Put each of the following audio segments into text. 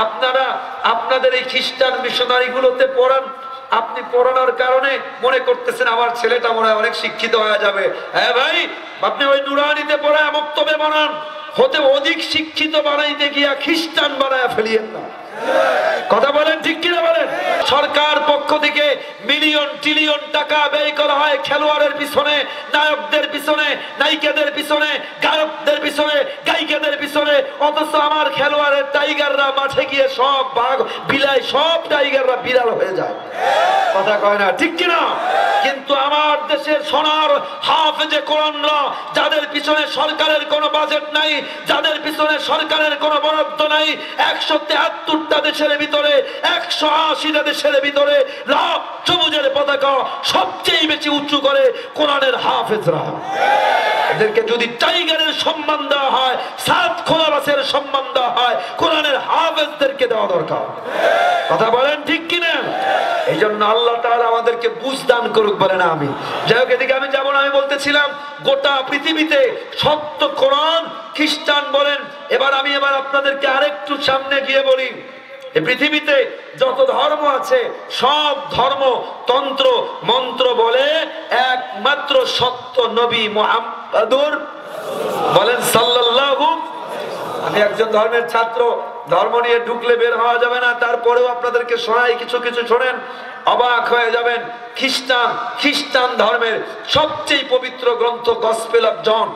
আপনারা আপনাদের এই খ্রিস্টান মিশনারিগুলোতে পড়ান, আপনি পড়ানোর কারণে মনে করতেছেন আমার ছেলেটা মনে হয় অনেক শিক্ষিত হয়ে যাবে। হ্যাঁ ভাই, আপনি ওই নুরানিতে পড়ায় মক্তবে বানান, হতে অধিক শিক্ষিত বানাইতে গিয়া খ্রিস্টান বানায় ফেলিয়েন না। কথা বলেন ঠিক কিনা বলেন? সরকার পক্ষ থেকে মিলিয়ন ট্রিলিয়ন টাকা ব্যয় করা হয় খেলোয়াড়ের পিছনে, নায়কদের পিছনে, নায়িকাদের পিছনে, গায়কদের পিছনে, গায়িকাদের পিছনে, অথচ আমার খেলোয়াড়ের টাইগাররা মাঠে গিয়ে সব বাঘ বিলাই, সব টাইগাররা বিড়াল হয়ে যায়। কথা কয় না ঠিক কিনা? কিন্তু আমার দেশের সোনার হাফেজে কোরআনরা, যাদের পিছনে সরকারের কোনো বাজেট নাই, যাদের পিছনে সরকারের কোনো বরাদ্দ নাই, 173টা দেশের ভিতরে, 180টা দেশের ভিতরে লাল সবুজের পতাকা সবচেয়ে বেশি উঁচু করে কোরআনের হাফেজরা। এদেরকে যদি টাইগারের সম্মান দেওয়া হয়, সাত খোলাবাসের সম্মান দেওয়া হয়, কোরআনের হাফেজদেরকে দেওয়া দরকার। কথা বলেন ঠিক কিনা? এই জন্য আল্লাহ তাআলা আমাদেরকে বুঝদান করুক, বলেন আমি। যাই হোক, এদিকে আমি যেমন আমি বলতেছিলাম, গোটা পৃথিবীতে সত্য কোরআন, খ্রিস্টান বলেন। এবার আপনাদেরকে আরেকটু সামনে গিয়ে বলি, এই পৃথিবীতে যত ধর্ম আছে সব ধর্ম তন্ত্র মন্ত্র বলে একমাত্র সত্য নবী মুহাম্মাদুর বলেন সাল্লাল্লাহু। আমি একজন ধর্মের ছাত্র, ধর্ম নিয়ে ঢুকলে বের হওয়া যাবে না, তারপরেও আপনাদেরকে শোনাই, কিছু কিছু শোনেন, অবাক হয়ে যাবেন। খ্রিস্টান ধর্মের সবচেয়ে পবিত্র গ্রন্থ গসপেল অফ জন,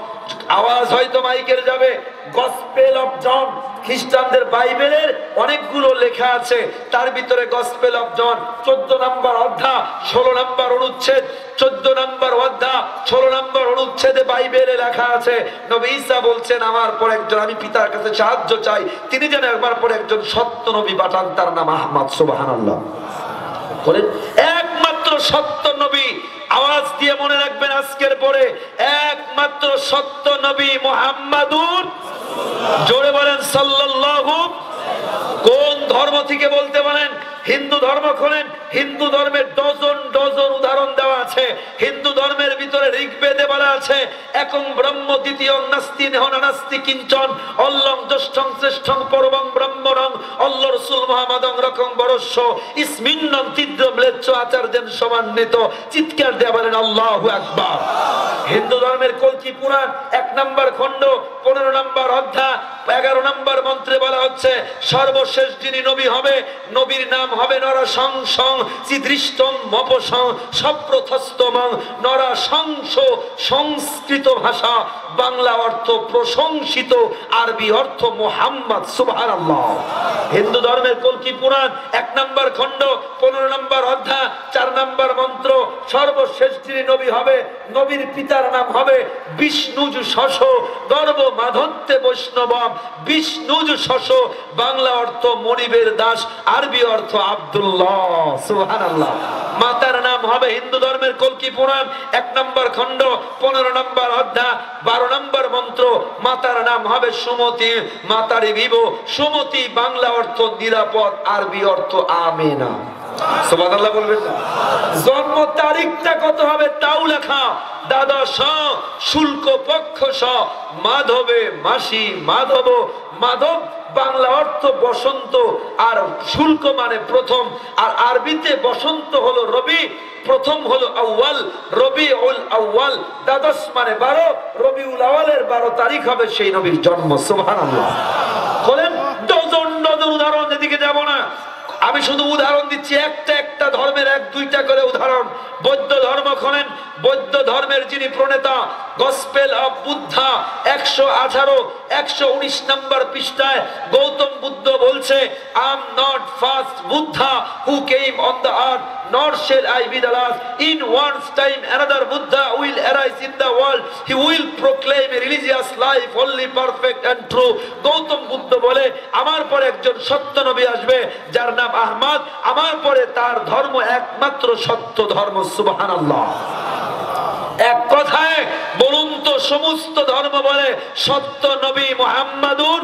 আওয়াজ হয়তো মাইকের যাবে, গসপেল অফ জন। খ্রিস্টানদের বাইবেলের অনেকগুলো লেখা আছে, তার ভিতরে গসপেল অফ জন 14 নম্বর অধ্যায় 16 নম্বর অনুচ্ছেদ, 14 নম্বর অধ্যায় 16 নম্বর অনুচ্ছেদে বাইবেলে লেখা আছে, নবী ঈসা বলছেন আমার পর একজন, আমি পিতার কাছে সাহায্য চাই, তিনি যেন একবার পর একজন সত্য নবী পাঠান, তার নাম আহমদ। সুবহানাল্লাহ। বলেন একমাত্র সত্য নবী, আওয়াজ দিয়ে মনে রাখবেন আজকের পরে, একমাত্র সত্য নবী মুহাম্মাদুর, জোরে বলেন সাল্লাল্লাহু। কোন ধর্ম থেকে বলতে বলেন? হিন্দু ধর্ম খোলেন, হিন্দু ধর্মের ডজন ডজন উদাহরণ দেওয়া আছে। হিন্দু ধর্মের ভিতরে ঋগ্বেদে বলা আছে, একং ব্রহ্ম দ্বিতীয়ং নাস্তি নেহ নাস্তি কিঞ্চন অল্লং জ্যেষ্ঠং শ্রেষ্ঠং পরমং ব্রহ্মণং অল্ল রাসূল মুহাম্মাদং রকং বরস্য ইসমিন্নং তীব্র ম্লেচ্ছ আচার্যেন সমান্বিত। চিৎকার দিয়ে বলেন আল্লাহু আকবার। হিন্দু ধর্মের কল্কি পুরাণ 1 নম্বর খণ্ড 15 নম্বর অধ্যায় 11 নম্বর মন্ত্রে বলা হচ্ছে, সর্বশেষ যিনি নবী হবে, নবীর নাম হবে নরসংসং চিদৃষ্টং মপসং সপ্রথস্তমং নরসংস। সংস্কৃত ভাষা, বাংলা অর্থ প্রশংসিত, আরবি অর্থ মুহাম্মদ। সুবহানাল্লাহ। হিন্দু ধর্মের কল্কি পুরাণ 1 নম্বর খণ্ড 15 নম্বর অধ্যায় 4 নম্বর মন্ত্র, সর্বশেষ যিনি নবী হবে, নবীর পিতার নাম হবে বিষ্ণুজ শশ গর্ব মাধন্তে বৈষ্ণবম। বিষ্ণুজ শশ বাংলা অর্থ মনিবের দাস, আরবি অর্থ আব্দুল্লাহ। সুবহানাল্লাহ। মাতার নাম হবে, হিন্দু ধর্মের কল্কি পুরাণ 1 নম্বর খণ্ড 15 নম্বর অধ্যায় 12 নম্বর মন্ত্র, মাতার নাম হবে সুমতি, মাতারি বিব। সুমতি বাংলা অর্থ নিরাপদ, আরবি অর্থ আমেনা। সুবহানাল্লাহ বলবেন না? জন্ম তারিখটা কত হবে তাও লেখা, দাদা স শুল্ক পক্ষ স মাধবে মাসি মাধব। মাধব বাংলা অর্থ বসন্ত, আর শুল্ক মানে প্রথম, আর আরবিতে বসন্ত হলো রবি, প্রথম হলো আউয়াল, রবিউল আউয়াল। দ্বাদশ মানে 12, রবিউল আউয়ালের 12 তারিখ হবে সেই নবীর জন্ম। সুবহানাল্লাহ। বলেন ডজন ডজন উদাহরণ, এদিকে যাব না, আমি শুধু উদাহরণ দিচ্ছি, একটা ধর্মের 1-2টা করে উদাহরণ। বৌদ্ধ ধর্ম খোলেন, বৌদ্ধ ধর্মের যিনি প্রণেতা, গসপেল অফ বুদ্ধা 119 নম্বর পৃষ্ঠায় গৌতম বুদ্ধ বলছে, I am not first Buddha who came on the earth, nor shall I be the last. In one's time another Buddha will arise in the world. He will proclaim a religious life only perfect and true. Gautam Buddha বলে, আমার পরে একজন সত্য নবী আসবে যার নাম আহমদ, আমার পরে তার ধর্ম একমাত্র সত্য ধর্ম। সুবহানাল্লাহ। এক কথায় বলুন তো, সমস্ত ধর্ম বলে সত্য নবী মুহাম্মাদুর।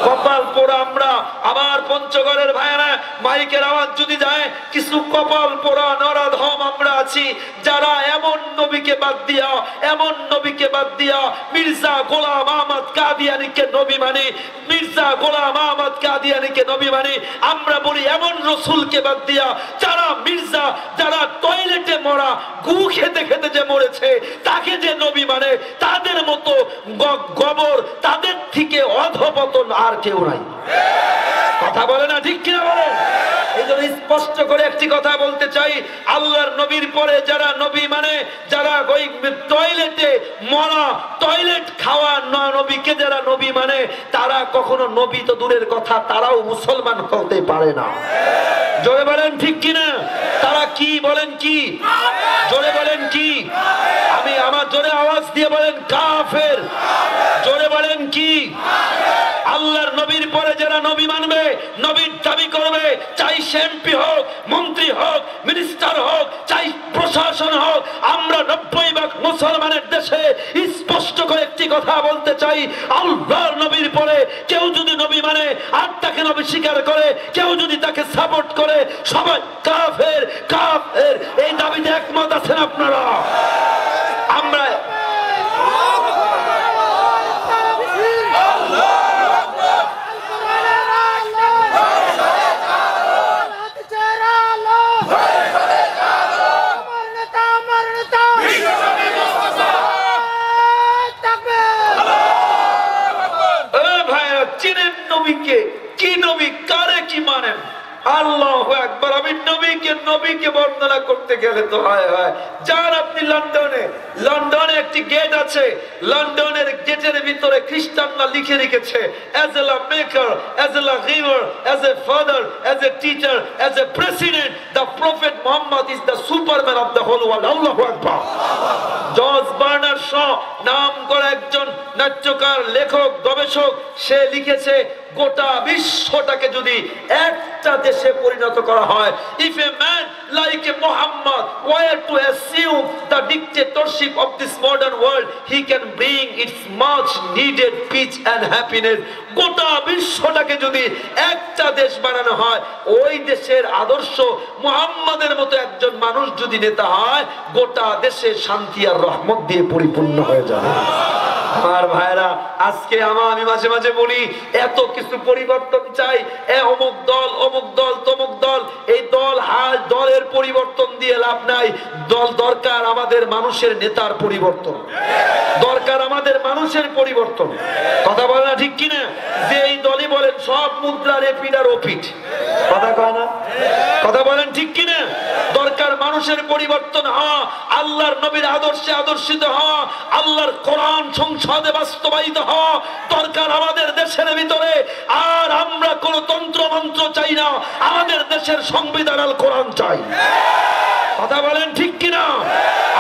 কপাল পোড়া আমরা, আমার পঞ্চগড়ের ভাইয়েরা, মাইকের আওয়াজ যদি যায়, কিছু কপাল পোড়া নরাধম আমরা আছি যারা এমন নবীকে বাদ দিয়া, এমন নবীকে বাদ দিয়া মির্জা গোলাম আহমদ কাদিয়ানীকে নবী মানে, মির্জা গোলাম আহমদ কাদিয়ানীকে নবী মানে। আমরা বলি এমন রসুলকে বাদ দিয়া যারা মির্জা, যারা টয়লেটে মরা গু খেতে খেতে যে মরেছে তাকে যে নবী মানে, তাদের মতো গোবর, তাদের থেকে অধপতন আর কেউ নাই। কথা বলে না, ঠিক কিনা বলেন? এই জন্য স্পষ্ট করে একটি কথা বলতে চাই, আল্লাহর নবীর পরে যারা নবী মানে, যারা ওই টয়লেটে মরা, টয়লেট খাওয়া নবীকে যারা নবী মানে, তারা কখনো নবী তো দূরের কথা, তারাও মুসলমান হতে পারে না। জোরে বলেন ঠিক কিনা? তারা কি বলেন, কি জোরে বলেন, কি? আমি আমার জোরে আওয়াজ দিয়ে বলেন কাফের। জোরে বলেন কি? আল্লাহর নবীর পরে যারা নবী মানবে, নবীর দাবি করবে, চাই এমপি হোক, মন্ত্রী হোক, মিনিস্টার হোক, চাই প্রশাসন হোক, আমরা 90% মুসলমানের দেশে স্পষ্ট করে একটি কথা বলতে চাই, আল্লাহর নবীর পরে কেউ যদি নবী মানে আর তাকে নবী স্বীকার করে, কেউ যদি তাকে সাপোর্ট করে, সবাই কাফের, কাফের। এই দাবিতে একমত আছেন আপনারা? আমরা কি নবী, কারে কি মানেন? আল্লাহু আকবার। আমি নবীকে বর্ণনা করতে গেলে তো হায় হায়। যার আপনি লন্ডনে একটি গেট আছে, লন্ডনের গেটের ভিতরে খ্রিস্টানরা লিখে রেখেছে, as a lawmaker, as a lawgiver, as a father, as a teacher, as a president, the prophet Muhammad is the superman of the whole world. আল্লাহু আকবার। জর্জ বার্নার্ড শ নাম করা একজন নাট্যকার, লেখক, গবেষক, সে লিখেছে গোটা বিশ্বটাকে যদি একটা দেশে পরিণত করা হয়, if a man like a Muhammad were to assume the dictatorship of this modern world, he can bring its much needed peace and happiness. গোটা বিশ্বটাকে যদি একটা দেশ বানানো হয়, ওই দেশের আদর্শ মুহাম্মাদের মতো একজন মানুষ যদি নেতা হয়, গোটা দেশে শান্তি আর রহমত দিয়ে পরিপূর্ণ হয়ে যাবে। আমার ভাইরা, আজকে আমি মাঝে মাঝে বলি এত কিছু পরিবর্তন চাই, অমুক দল, অমুক দল, তমুক দল, এই দলের পরিবর্তন দিয়ে লাভ নাই। দরকার আমাদের মানুষের নেতার পরিবর্তন, দরকার আমাদের মানুষের পরিবর্তন। কথা বলে না, ঠিক কিনা? যে এই দলই বলেন সব মুদ্রার এপিঠ আর ওপিঠ, কথা কয় না? কথা বলেন ঠিক কিনা? দরকার মানুষের পরিবর্তন হওয়া, আল্লাহর নবীর আদর্শে আদর্শিত হওয়া, আল্লাহর কোরআন সংসদে বাস্তবায়িত হওয়া দরকার আমাদের দেশের ভিতরে। আর আমরা কোন তন্ত্র মন্ত্র চাই না, আমাদের দেশের সংবিধান আল কোরআন চাই। কথা বলেন ঠিক কিনা?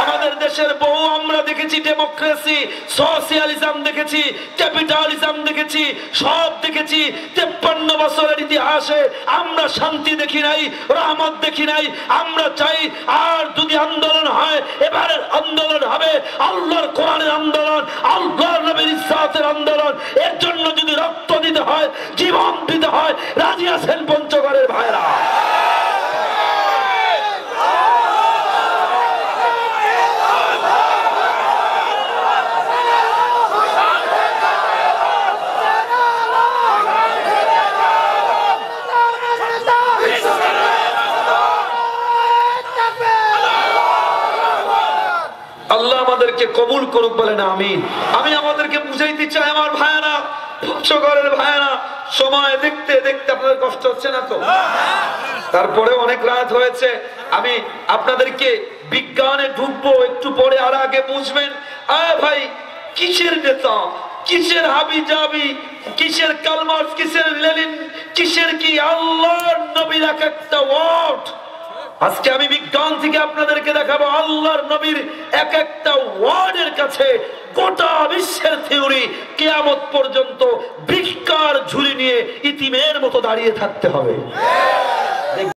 আমাদের দেশের বহু আমরা দেখেছি ডেমোক্রেসি, সোশিয়ালিজম দেখেছি, ক্যাপিটালিজম দেখেছি, সব দেখেছি। 53 বছরের ইতিহাসে আমরা শান্তি দেখি নাই, রহমত দেখি নাই। আমরা চাই আর যদি আন্দোলন হয়, এবারের আন্দোলন হবে আল্লাহর কোরআনের আন্দোলন, আল্লাহর নবীর ইসলামের আন্দোলন। এর জন্য যদি রক্ত দিতে হয়, জীবন দিতে হয়, রাজি আছেন পঞ্চগড়ের ভাইরা? আল্লাহ আমাদেরকে কবুল করুক, বলেন আমিন। আমি আমাদেরকে বুঝাইতে চাই আমার ভাইরা, পঞ্চগড়ের ভাইরা, সময় দেখতে দেখতে আপনাদের কষ্ট হচ্ছে না তো? তারপরে অনেক রাত হয়েছে। আমি আপনাদেরকে বিজ্ঞানে ঢুকবো একটু পরে, আর আগে বুঝবেন ভাই কিসের নেতা, কিসের হাবি জাবি, কিসের কালমার্স, কিসের লেনিন, কিসের কি আল্লাহর নবীর এক একটা ওয়ার্ড। আজকে আমি বিজ্ঞান থেকে আপনাদেরকে দেখাবো আল্লাহর নবীর এক একটা ওয়ার্ডের কাছে গোটা বিশ্বের থিওরি কিয়ামত পর্যন্ত ভিক্ষার ঝুলি নিয়ে ইতিমের মতো দাঁড়িয়ে থাকতে হবে।